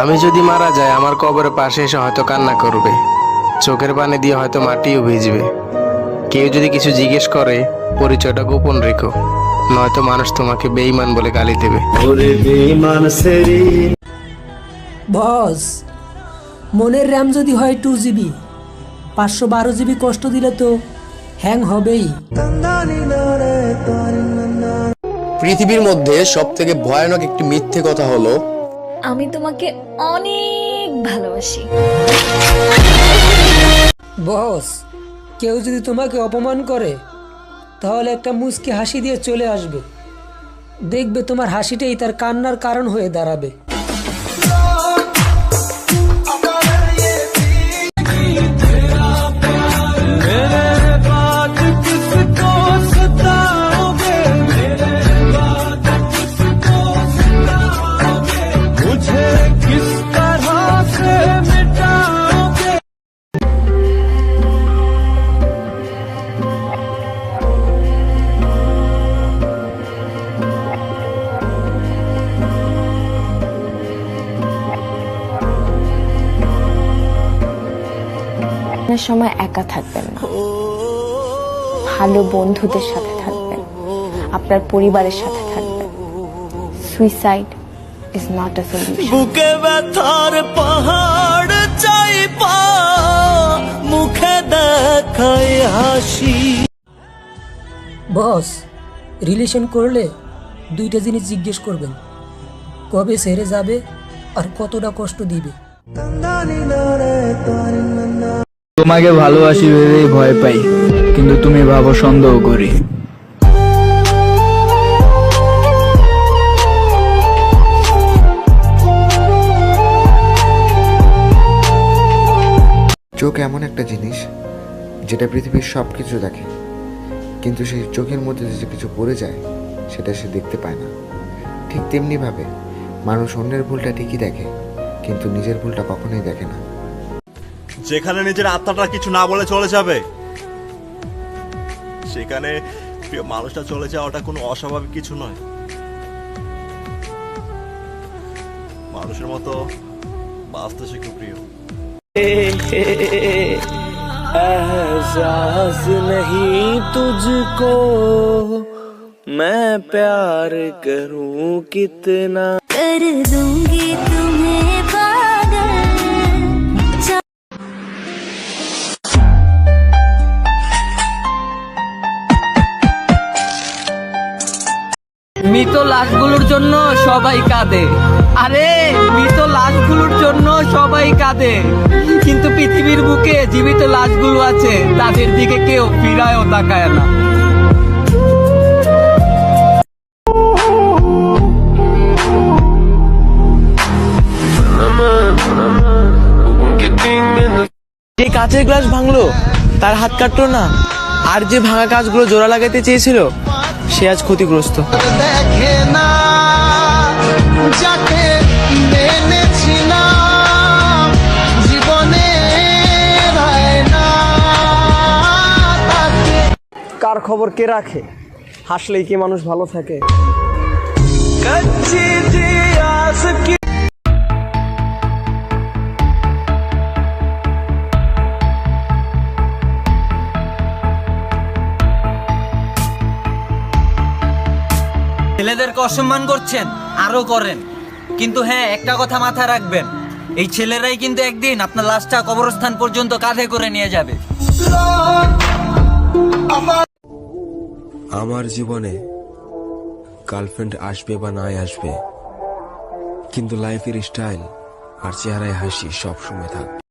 আমি যদি মারা যাই আমার কবরের পাশে এসে হয়তো কান্না করবে, চোখের পানি দিয়ে হয়তো মাটিও ভিজবে। কেউ যদি কিছু জিজ্ঞেস করে পরিচয়টা গোপন রেখো, নয়তো মানুষ তোমাকে বেঈমান বলে গালি দেবে। বস, মনের র্যাম যদি হয় 2GB, 512GB কষ্ট দিলে তো হ্যাং হবেই। পৃথিবীর মধ্যে সব থেকে ভয়ানক একটি মিথ্যে কথা হলো, আমি তোমাকে অনেক ভালোবাসি। বস, কেউ যদি তোমাকে অপমান করে তাহলে একটা মুচকি হাসি দিয়ে চলে আসবে, দেখবে তোমার হাসিটাই তার কান্নার কারণ হয়ে দাঁড়াবে। সময় একা থাকবেন না, ভালো বন্ধুদের সাথে থাকবেন, আপনার পরিবারের সাথে থাকবেন। Suicide is not a solution. বুকে ব্যথার পাহাড় চাই পা, মুখে দেখায় হাসি। বস, রিলেশন করলে দুইটা জিনিস জিজ্ঞেস করবেন, কবে ছেড়ে যাবে আর কতটা কষ্ট দিবে। তোমাকে ভালোবাসি ভেবেই ভয় পাই, কিন্তু তুমি ভাবো সন্দেহ করি। চোখ এমন একটা জিনিস যেটা পৃথিবীর সব কিছু দেখে, কিন্তু সেই চোখের মধ্যে যে কিছু পড়ে যায় সেটা সে দেখতে পায় না। ঠিক তেমনিভাবে মানুষ অন্যের ভুলটা ঠিকই দেখে, কিন্তু নিজের ভুলটা কখনোই দেখে না। যেখানে নিজের আত্মাটা কিছু না বলে চলে যাবে, সেখানে প্রিয় মানুষটা চলে যাওয়াটা কোনো অস্বাভাবিক কিছু নয়। মানুষের মতো বাঁচতে শিখো প্রিয়। एहसास नहीं तुझको मैं प्यार करूं कितना, कर दूंगी तुम्हें पागल। মৃত লাশগুলোর জন্য সবাই কাঁদে, আরে মৃত লাশগুলোর জন্য সবাই কাঁদে, কিন্তু পৃথিবীর বুকে জীবিত লাশগুলো আছে, তাদের দিকে কেউ ফিরায়ও তাকায় না। যে কাঁচের গ্লাস ভাঙলো তার হাত কাটলো না, আর যে ভাঙা কাঁচগুলো জোড়া লাগাতে চেয়েছিল সে আজ ক্ষতিগ্রস্ত। দেখে না যাকে মেনেছিলাম জীবনে, কার খবর কে রাখে? হাসলেই কি মানুষ ভালো থাকে? ছেলেদেরকে অসম্মান করছেন, আরো করেন, কিন্তু হ্যাঁ একটা কথা মাথায় রাখবেন, এই ছেলেরাই কিন্তু একদিন আপনার লাশটা কবরস্থান পর্যন্ত কাঁধে করে নিয়ে যাবে। আমার জীবনে গার্লফ্রেন্ড আসবে বা নাই আসবে, কিন্তু লাইফের স্টাইল আর চেহারায় হাসি সব সময় থাকবে।